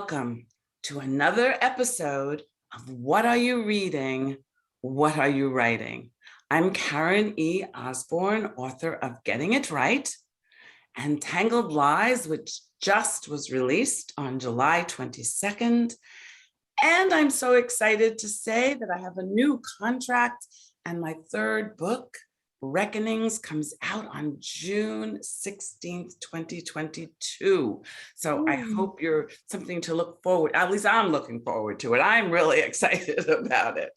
welcome to another episode of What Are You Reading? What Are You Writing? I'm Karen E. Osborne, author of Getting It Right and Tangled Lies, which just was released on July 22nd. And I'm so excited to say that I have a new contract and my third book, Reckonings, comes out on June 16th, 2022. So I hope you're something to look forward, at least I'm looking forward to it. I'm really excited about it.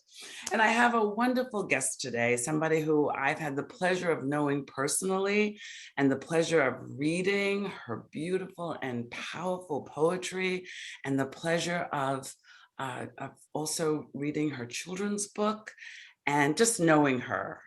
And I have a wonderful guest today, somebody who I've had the pleasure of knowing personally and the pleasure of reading her beautiful and powerful poetry and the pleasure of also reading her children's book and just knowing her.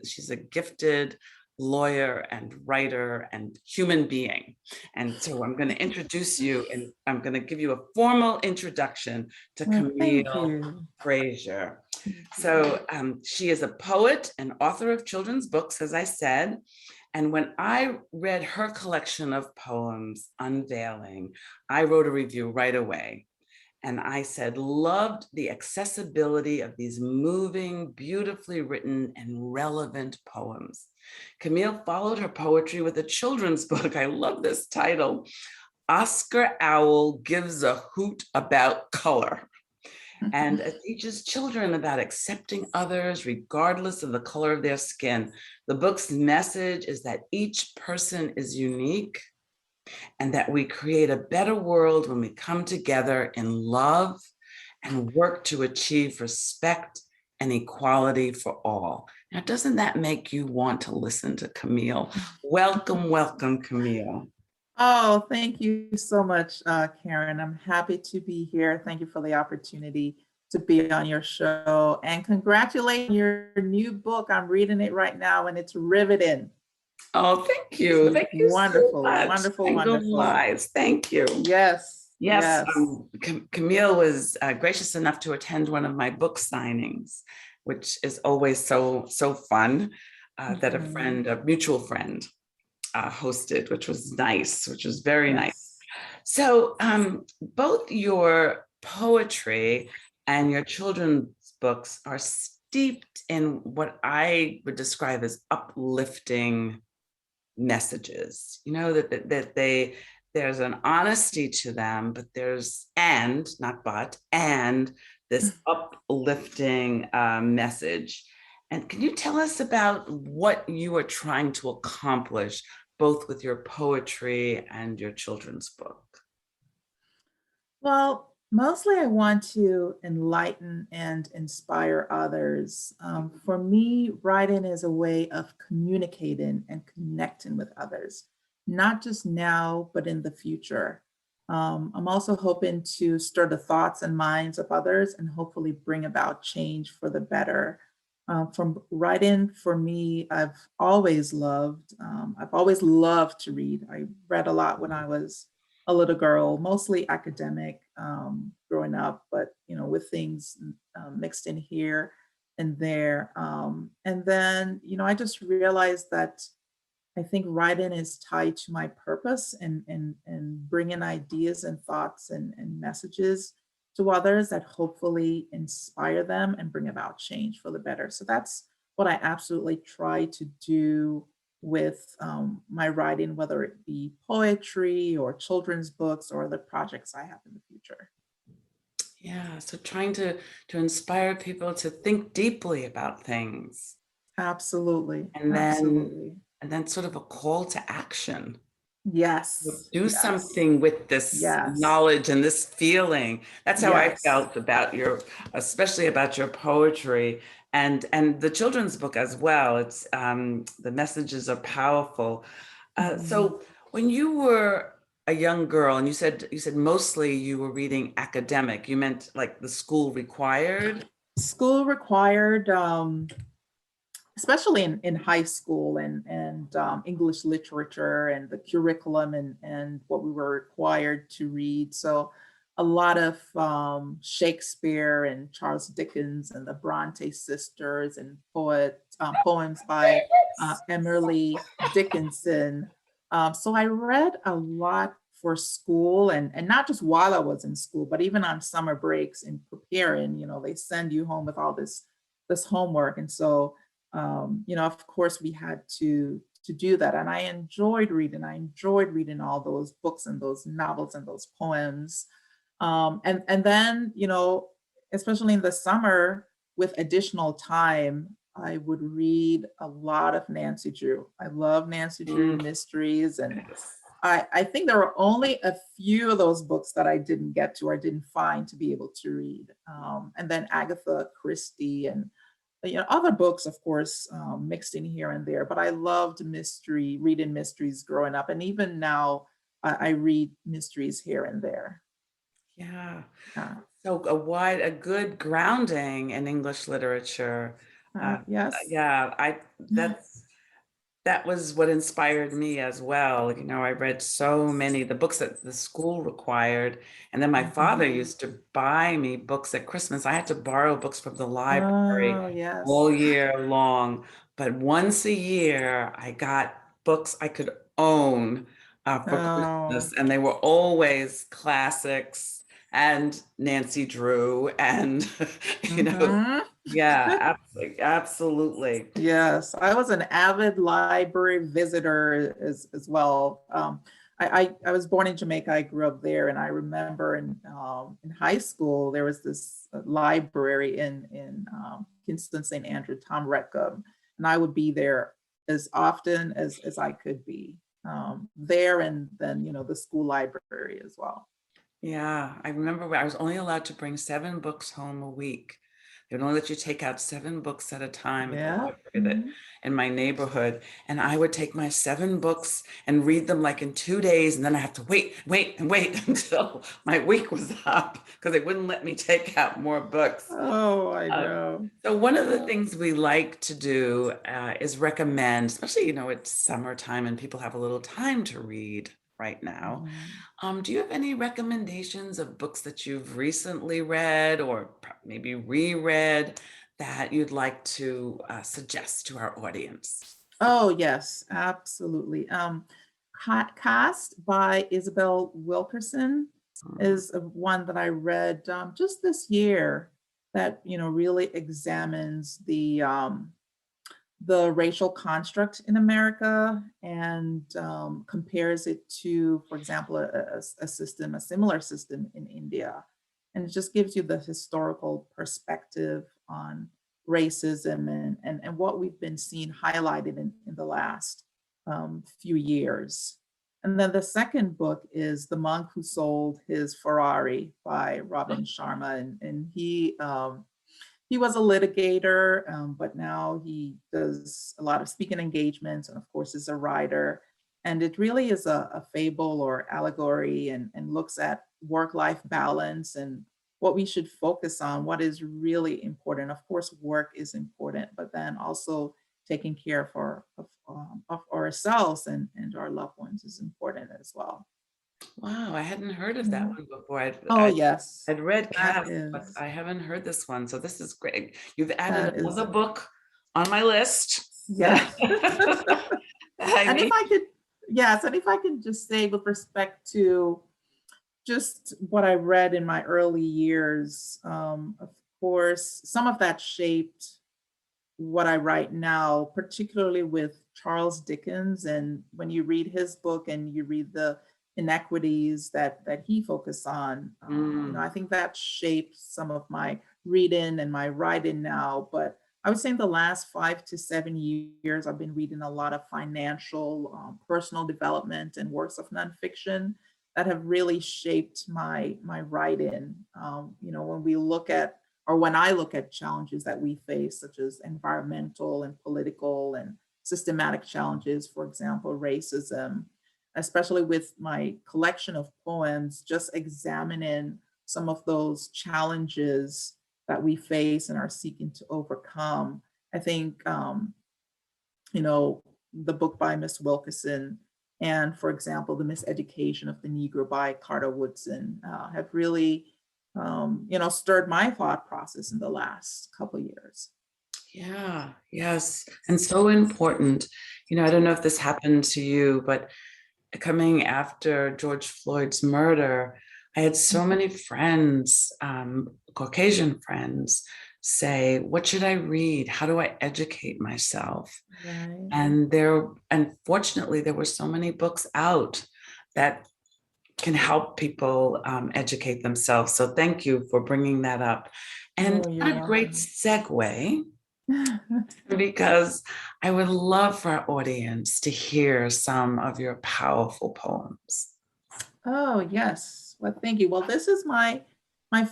She's a gifted lawyer and writer and human being. And so I'm going to introduce you and I'm going to give you a formal introduction to Camille Frazer. So she is a poet and author of children's books, as I said. And when I read her collection of poems, Unveiling, I wrote a review right away. And I said, loved the accessibility of these moving, beautifully written and relevant poems. Camille followed her poetry with a children's book. I love this title. Oscar Owl Gives a Hoot About Color. And it teaches children about accepting others regardless of the color of their skin. The book's message is that each person is unique and that we create a better world when we come together in love and work to achieve respect and equality for all. Now, doesn't that make you want to listen to Camille? Welcome, welcome, Camille. Oh, thank you so much, Karen. I'm happy to be here. Thank you for the opportunity to be on your show, and congratulate your new book. I'm reading it right now and it's riveting. Oh, thank you. Thank you wonderful, so much. wonderful, Tangled wonderful. Lies. Thank you. Yes. Yes. Camille was gracious enough to attend one of my book signings, which is always so fun. That a mutual friend, hosted, which was nice, which was very nice. So both your poetry and your children's books are steeped in what I would describe as uplifting messages. You know, that there's an honesty to them, but there's and this uplifting message. And can you tell us about what you are trying to accomplish both with your poetry and your children's book? Well, mostly I want to enlighten and inspire others. For me, writing is a way of communicating and connecting with others, not just now, but in the future. I'm also hoping to stir the thoughts and minds of others and hopefully bring about change for the better. From writing, for me, I've always loved to read. I read a lot when I was a little girl, mostly academic growing up, but with things mixed in here and there. And then, I just realized that I think writing is tied to my purpose and bringing ideas and thoughts and messages to others that hopefully inspire them and bring about change for the better. So that's what I absolutely try to do with my writing, whether it be poetry or children's books or the projects I have in the future. Yeah, so trying to inspire people to think deeply about things. Absolutely. And Absolutely. then sort of a call to action. Yes. Do something with this knowledge and this feeling. That's how I felt about especially about your poetry and the children's book as well. It's the messages are powerful. So when you were a young girl, and you said mostly you were reading academic, you meant like the school required? School required, especially in high school and English literature and the curriculum and what we were required to read. So a lot of Shakespeare and Charles Dickens and the Bronte sisters and poems by Emily Dickinson. So I read a lot for school, and not just while I was in school, but even on summer breaks and preparing, they send you home with all this homework. And so, of course we had to do that. And I enjoyed reading. I enjoyed reading all those books and those novels and those poems. And then, especially in the summer with additional time, I would read a lot of Nancy Drew. I love Nancy Drew mysteries. And Yes. I think there were only a few of those books that I didn't get to or didn't find to be able to read. And then Agatha Christie and other books, of course, mixed in here and there. But I loved reading mysteries growing up. And even now, I read mysteries here and there. Yeah. Uh, So a good grounding in English literature. yes. Yeah, that was what inspired me as well. I read so many, the books that the school required. And then my father Mhm. used to buy me books at Christmas. I had to borrow books from the Oh, library all yes. year long. But once a year, I got books I could own for Oh. Christmas. And they were always classics and Nancy Drew and, you know, Mhm. yeah, absolutely. Yes, I was an avid library visitor as well. I was born in Jamaica. I grew up there, and I remember in high school there was this library in Kingston St. Andrew, Tom Retcom, and I would be there as often as I could be there, and then the school library as well. Yeah, I remember I was only allowed to bring 7 books home a week. They would only let you take out 7 books at a time at the Yeah. library that Mhm. in my neighborhood. And I would take my 7 books and read them like in 2 days. And then I have to wait, and wait until my week was up because they wouldn't let me take out more books. Oh, I Um, know. so one of the things we like to do is recommend, especially, it's summertime and people have a little time to read right now. Mhm. Do you have any recommendations of books that you've recently read or maybe reread that you'd like to suggest to our audience? Oh, yes, absolutely. Caste by Isabel Wilkerson Mm, is one that I read just this year that really examines the racial construct in America and compares it to, for example, a similar system in India. And it just gives you the historical perspective on racism and what we've been seeing highlighted in the last few years. And then the second book is The Monk Who Sold His Ferrari by Robin Sharma. And he was a litigator, but now he does a lot of speaking engagements and, of course, is a writer. And it really is a fable or allegory and looks at work life balance and what we should focus on, what is really important. Of course, work is important, but then also taking care of ourselves and our loved ones is important as well. wow, I hadn't heard of that Yeah. one before. Oh, yes, I'd read that Caste, but is, I haven't heard this one. So this is great. You've added that is, another book on my list. yeah. I And if need. I could, yes, and if I could just say with respect to just what I read in my early years, of course, some of that shaped what I write now, particularly with Charles Dickens. And when you read his book and you read the inequities that he focused on, Mm, I think that shaped some of my reading and my writing now. But I would say in the last 5 to 7 years, I've been reading a lot of financial, personal development, and works of nonfiction that have really shaped my writing. When we look at or when I look at challenges that we face, such as environmental and political and systematic challenges, for example, racism, especially with my collection of poems, just examining some of those challenges that we face and are seeking to overcome. I think, the book by Miss Wilkerson and, for example, The Miseducation of the Negro by Carter Woodson have really stirred my thought process in the last couple of years. yeah, yes. And so important. I don't know if this happened to you, but coming after George Floyd's murder, I had so many friends, Caucasian friends, say, "What should I read? How do I educate myself?" Right. And unfortunately, there were so many books out that can help people educate themselves. So thank you for bringing that up. And Oh, you're what a great welcome. segue, because I would love for our audience to hear some of your powerful poems. Oh, yes. Well, thank you. Well, this is my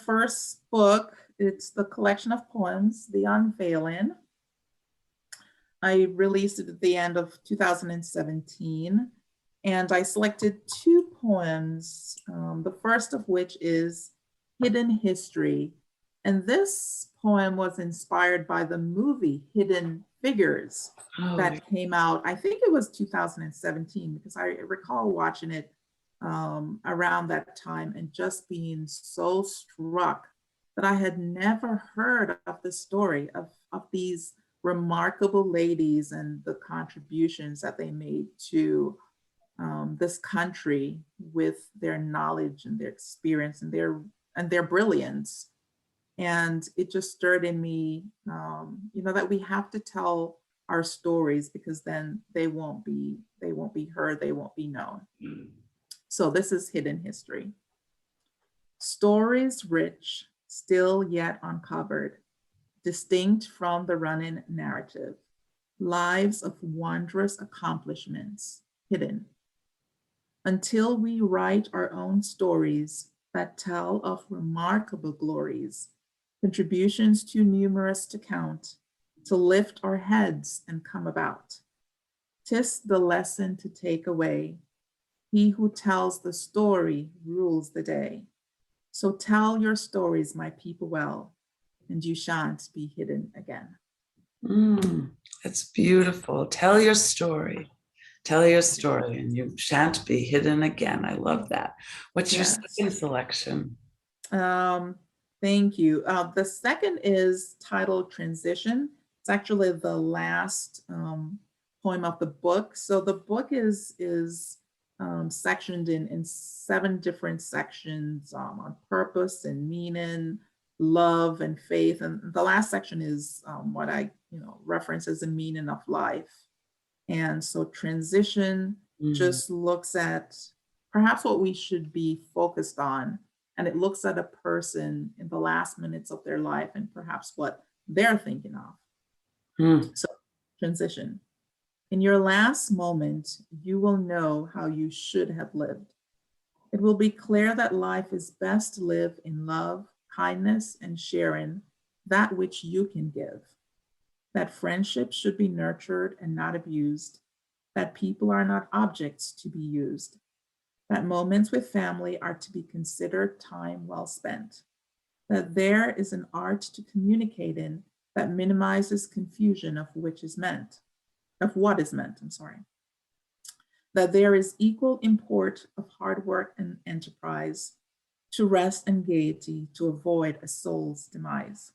first book. It's the collection of poems, The Unveiling. I released it at the end of 2017, and I selected two poems, the first of which is Hidden History. And this poem was inspired by the movie Hidden Figures Oh, that came out, I think it was 2017, because I recall watching it around that time and just being so struck that I had never heard of the story of these remarkable ladies and the contributions that they made to this country with their knowledge and their experience and their brilliance. And it just stirred in me, that we have to tell our stories, because then they won't be heard, they won't be known. So this is Hidden History. Stories rich, still yet uncovered, distinct from the running narrative, lives of wondrous accomplishments hidden. Until we write our own stories that tell of remarkable glories, contributions too numerous to count, to lift our heads and come about. 'Tis the lesson to take away. He who tells the story rules the day. So tell your stories, my people, well, and you shan't be hidden again. That's beautiful. Tell your story. Tell your story, and you shan't be hidden again. I love that. What's your Yes. second selection? Um, Thank you. The second is titled Transition. It's actually the last poem of the book. So the book is sectioned in seven different sections on purpose and meaning, love and faith. And the last section is what I reference as the meaning of life. And so transition Mm, just looks at perhaps what we should be focused on. And it looks at a person in the last minutes of their life and perhaps what they're thinking of. mm, So, transition. In your last moment, you will know how you should have lived. It will be clear that life is best lived in love, kindness, and sharing that which you can give. That friendship should be nurtured and not abused. That people are not objects to be used. That moments with family are to be considered time well spent. That there is an art to communicate in that minimizes confusion of which is meant, of what is meant, I'm sorry. That there is equal import of hard work and enterprise, to rest and gaiety, to avoid a soul's demise.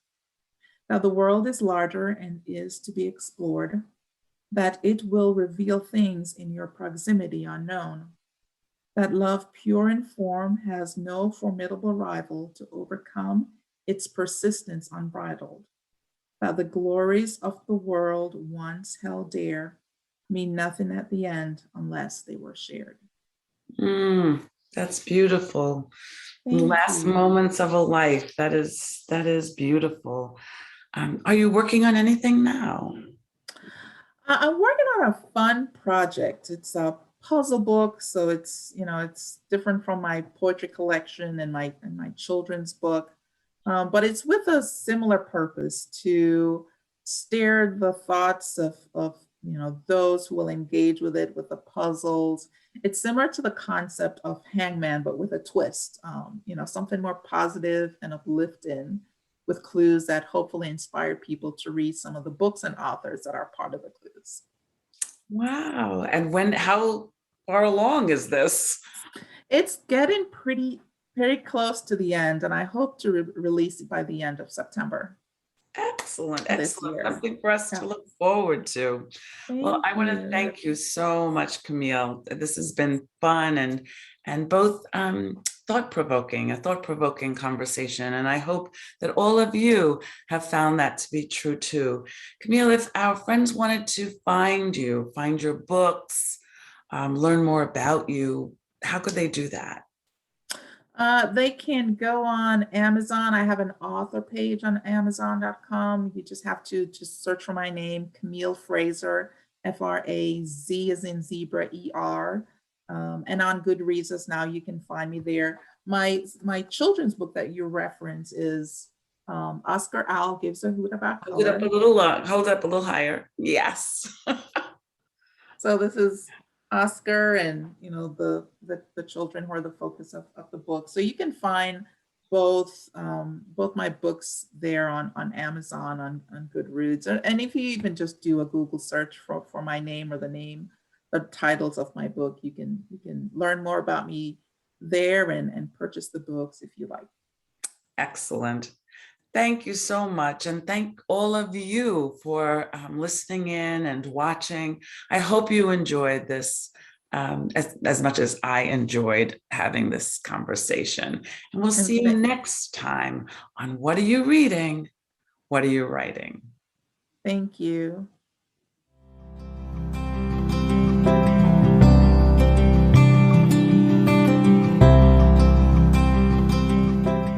That the world is larger and is to be explored, that it will reveal things in your proximity unknown, that love pure in form has no formidable rival to overcome its persistence unbridled, that the glories of the world once held dear mean nothing at the end unless they were shared. mm. That's beautiful. Thank Last you. moments of a life. That is beautiful. Are you working on anything now? I'm working on a fun project. It's a puzzle book, so it's different from my poetry collection and my children's book, but it's with a similar purpose to stir the thoughts of those who will engage with it with the puzzles. It's similar to the concept of Hangman, but with a twist. Something more positive and uplifting, with clues that hopefully inspire people to read some of the books and authors that are part of the clues. Wow. And how far along is this? It's getting pretty close to the end, and I hope to release it by the end of September. Excellent, this excellent. year. Something for us Yeah. to look forward to. Well, Thank I want to you. thank you so much, Camille. This has been fun and both thought-provoking, a thought-provoking conversation. And I hope that all of you have found that to be true too. Camille, if our friends wanted to find you, find your books, learn more about you, how could they do that? They can go on Amazon. I have an author page on Amazon.com. You just have to just search for my name, Camille Frazer, Fraz as in zebra, ER. And on Goodreads now, you can find me there. My children's book that you reference is Oscar Owl Gives a Hoot About Hold it up a Color. little, hold it up a little higher. Yes. So this is Oscar and the children who are the focus of the book. So you can find both my books there on Amazon on Goodreads. And if you even just do a Google search for my name or the titles of my book, you can learn more about me there and purchase the books if you like. Excellent. Thank you so much. And thank all of you for listening in and watching. I hope you enjoyed this as much as I enjoyed having this conversation. And we'll And see you next time on What Are You Reading? What Are You Writing? thank you.